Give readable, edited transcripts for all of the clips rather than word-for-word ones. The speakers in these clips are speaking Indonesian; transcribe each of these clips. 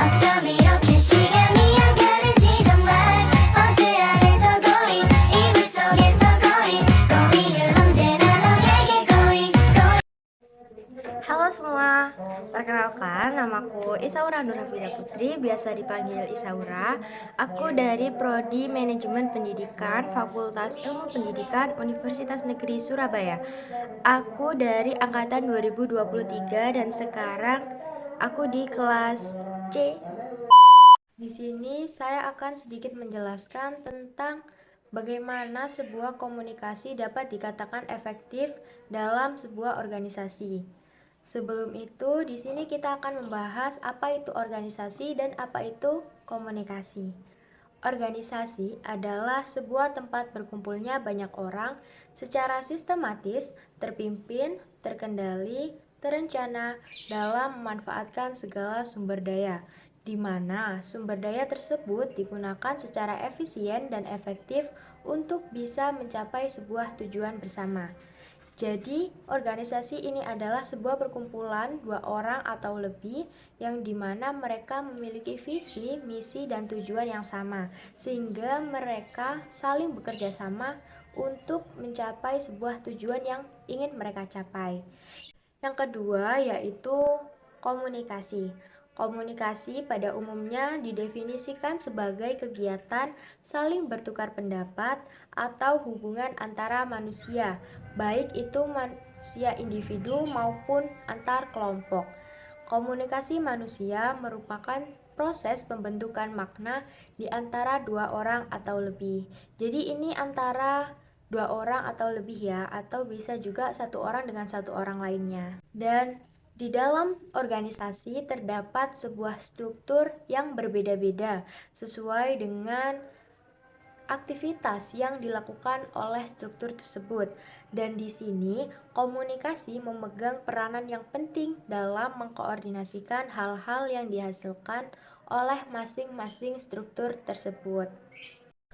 어쩜 이렇게 시간이 안 가는지 정말 버스 안에서 고인 이불 속에서 고인은 언제나 너에게 고인. Halo semua, perkenalkan namaku Isaura Nurhafida Putri, biasa dipanggil Isaura. Aku dari Prodi Manajemen Pendidikan, Fakultas Ilmu Pendidikan, Universitas Negeri Surabaya. Aku dari angkatan 2023 dan sekarang aku di kelas C. Di sini saya akan sedikit menjelaskan tentang bagaimana sebuah komunikasi dapat dikatakan efektif dalam sebuah organisasi. Sebelum itu, di sini kita akan membahas apa itu organisasi dan apa itu komunikasi. Organisasi adalah sebuah tempat berkumpulnya banyak orang secara sistematis, terpimpin, terkendali, terencana dalam memanfaatkan segala sumber daya, di mana sumber daya tersebut digunakan secara efisien dan efektif untuk bisa mencapai sebuah tujuan bersama. Jadi, organisasi ini adalah sebuah perkumpulan dua orang atau lebih yang dimana mereka memiliki visi, misi, dan tujuan yang sama, sehingga mereka saling bekerja sama untuk mencapai sebuah tujuan yang ingin mereka capai. Yang kedua yaitu komunikasi. Komunikasi pada umumnya didefinisikan sebagai kegiatan saling bertukar pendapat atau hubungan antara manusia, baik itu manusia individu maupun antar kelompok. Komunikasi manusia merupakan proses pembentukan makna di antara dua orang atau lebih. Jadi ini antara dua orang atau lebih ya, atau bisa juga satu orang dengan satu orang lainnya. Dan di dalam organisasi terdapat sebuah struktur yang berbeda-beda sesuai dengan aktivitas yang dilakukan oleh struktur tersebut. Dan di sini komunikasi memegang peranan yang penting dalam mengkoordinasikan hal-hal yang dihasilkan oleh masing-masing struktur tersebut.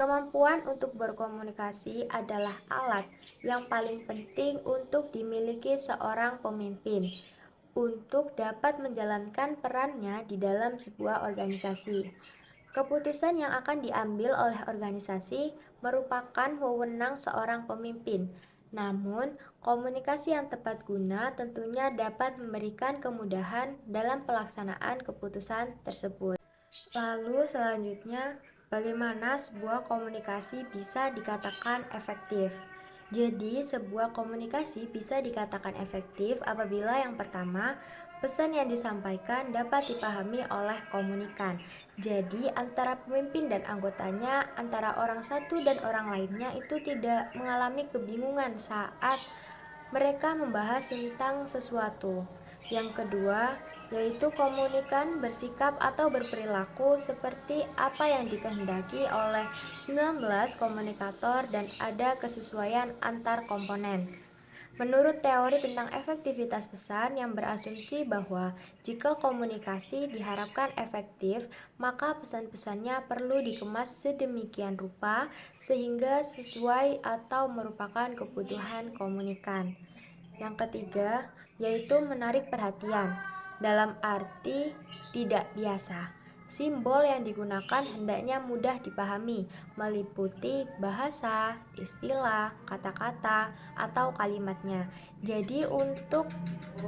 Kemampuan untuk berkomunikasi adalah alat yang paling penting untuk dimiliki seorang pemimpin untuk dapat menjalankan perannya di dalam sebuah organisasi. Keputusan yang akan diambil oleh organisasi merupakan wewenang seorang pemimpin. Namun, komunikasi yang tepat guna tentunya dapat memberikan kemudahan dalam pelaksanaan keputusan tersebut. Lalu selanjutnya, bagaimana sebuah komunikasi bisa dikatakan efektif? Jadi, sebuah komunikasi bisa dikatakan efektif apabila yang pertama, pesan yang disampaikan dapat dipahami oleh komunikan. Jadi, antara pemimpin dan anggotanya, antara orang satu dan orang lainnya itu tidak mengalami kebingungan saat mereka membahas tentang sesuatu. Yang kedua, yaitu komunikan bersikap atau berperilaku seperti apa yang dikehendaki oleh 19 komunikator dan ada kesesuaian antar komponen. Menurut teori tentang efektivitas pesan yang berasumsi bahwa jika komunikasi diharapkan efektif, maka pesan-pesannya perlu dikemas sedemikian rupa sehingga sesuai atau merupakan kebutuhan komunikan. Yang ketiga, yaitu menarik perhatian, dalam arti tidak biasa. Simbol yang digunakan hendaknya mudah dipahami, meliputi bahasa, istilah, kata-kata, atau kalimatnya. Jadi untuk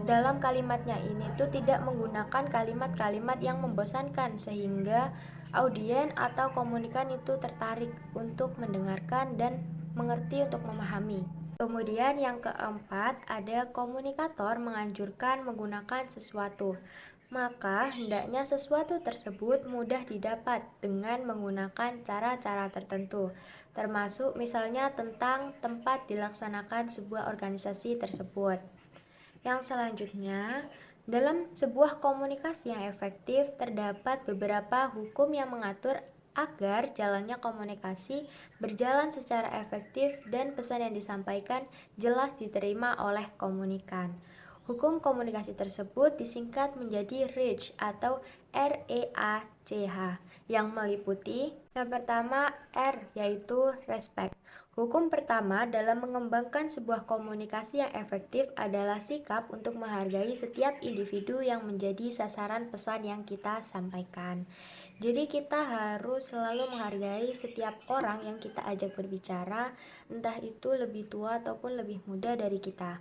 dalam kalimatnya ini tuh tidak menggunakan kalimat-kalimat yang membosankan sehingga audien atau komunikan itu tertarik untuk mendengarkan dan mengerti untuk memahami. Kemudian yang keempat, ada komunikator menganjurkan menggunakan sesuatu. Maka hendaknya sesuatu tersebut mudah didapat dengan menggunakan cara-cara tertentu, termasuk misalnya tentang tempat dilaksanakan sebuah organisasi tersebut. Yang selanjutnya, dalam sebuah komunikasi yang efektif terdapat beberapa hukum yang mengatur agar jalannya komunikasi berjalan secara efektif dan pesan yang disampaikan jelas diterima oleh komunikan. Hukum komunikasi tersebut disingkat menjadi REACH atau REACH yang meliputi yang pertama R yaitu respect. Hukum pertama dalam mengembangkan sebuah komunikasi yang efektif adalah sikap untuk menghargai setiap individu yang menjadi sasaran pesan yang kita sampaikan. Jadi kita harus selalu menghargai setiap orang yang kita ajak berbicara, entah itu lebih tua ataupun lebih muda dari kita.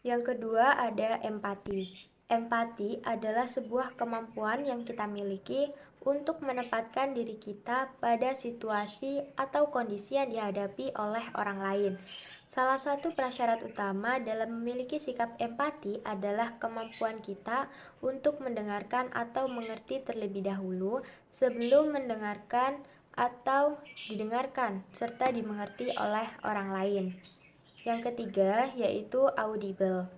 Yang kedua ada empati. Empati adalah sebuah kemampuan yang kita miliki untuk menempatkan diri kita pada situasi atau kondisi yang dihadapi oleh orang lain. Salah satu prasyarat utama dalam memiliki sikap empati adalah kemampuan kita untuk mendengarkan atau mengerti terlebih dahulu sebelum mendengarkan atau didengarkan serta dimengerti oleh orang lain. Yang ketiga yaitu audible.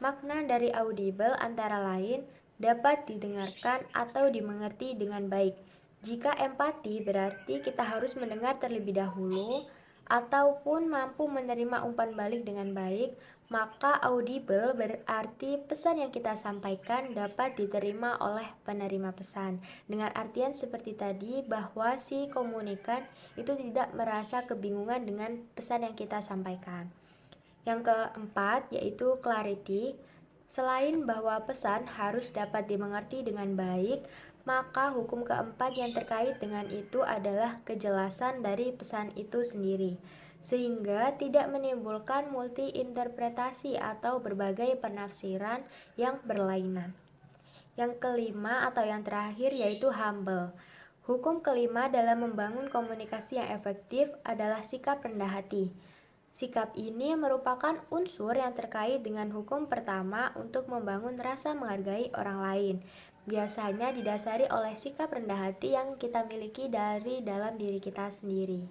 Makna dari audible antara lain dapat didengarkan atau dimengerti dengan baik. Jika empati berarti kita harus mendengar terlebih dahulu ataupun mampu menerima umpan balik dengan baik, maka audible berarti pesan yang kita sampaikan dapat diterima oleh penerima pesan. Dengan artian seperti tadi bahwa si komunikan itu tidak merasa kebingungan dengan pesan yang kita sampaikan. Yang keempat yaitu clarity. Selain bahwa pesan harus dapat dimengerti dengan baik, maka hukum keempat yang terkait dengan itu adalah kejelasan dari pesan itu sendiri, sehingga tidak menimbulkan multi interpretasi atau berbagai penafsiran yang berlainan. Yang kelima atau yang terakhir yaitu humble. Hukum kelima dalam membangun komunikasi yang efektif adalah sikap rendah hati. Sikap ini merupakan unsur yang terkait dengan hukum pertama untuk membangun rasa menghargai orang lain. Biasanya didasari oleh sikap rendah hati yang kita miliki dari dalam diri kita sendiri.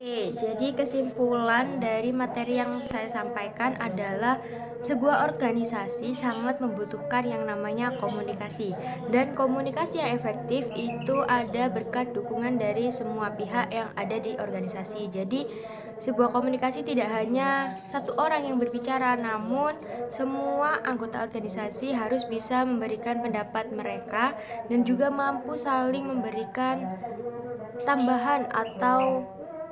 Oke, jadi kesimpulan dari materi yang saya sampaikan adalah sebuah organisasi sangat membutuhkan yang namanya komunikasi. Dan komunikasi yang efektif itu ada berkat dukungan dari semua pihak yang ada di organisasi. Jadi, sebuah komunikasi tidak hanya satu orang yang berbicara, namun semua anggota organisasi harus bisa memberikan pendapat mereka dan juga mampu saling memberikan tambahan atau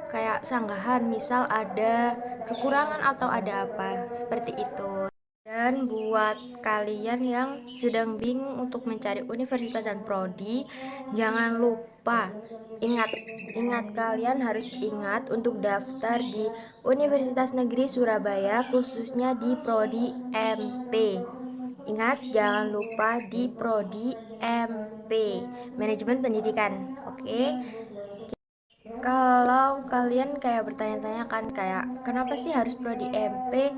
kayak sanggahan, misal ada kekurangan atau ada apa seperti itu. Dan buat kalian yang sedang bingung untuk mencari universitas dan prodi, jangan lupa ingat kalian harus ingat untuk daftar di Universitas Negeri Surabaya, khususnya di prodi MP. Ingat, jangan lupa di prodi MP, manajemen pendidikan. Oke. Kalau kalian kayak bertanya-tanya kan kayak kenapa sih harus prodi MP?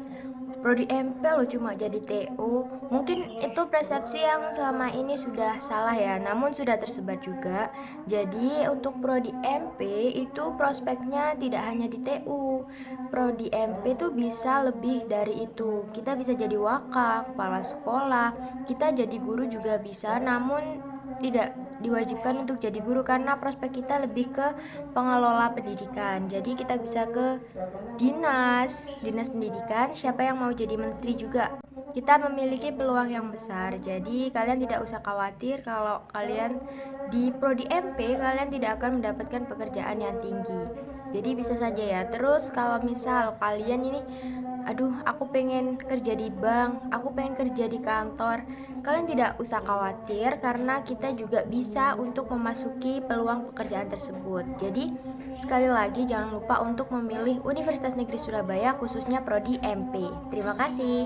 Prodi MP lo cuma jadi TU. Mungkin itu persepsi yang selama ini sudah salah ya, namun sudah tersebar juga. Jadi untuk prodi MP itu prospeknya tidak hanya di TU. Prodi MP tuh bisa lebih dari itu. Kita bisa jadi waka, kepala sekolah, kita jadi guru juga bisa, namun tidak diwajibkan untuk jadi guru karena prospek kita lebih ke pengelola pendidikan. Jadi kita bisa ke dinas pendidikan, siapa yang mau jadi menteri juga. Kita memiliki peluang yang besar. Jadi kalian tidak usah khawatir kalau kalian di prodi MP kalian tidak akan mendapatkan pekerjaan yang tinggi. Jadi bisa saja ya. Terus kalau misal kalian ini aduh aku pengen kerja di bank, aku pengen kerja di kantor, kalian tidak usah khawatir karena kita juga bisa untuk memasuki peluang pekerjaan tersebut. Jadi sekali lagi jangan lupa untuk memilih Universitas Negeri Surabaya khususnya prodi MP. Terima kasih.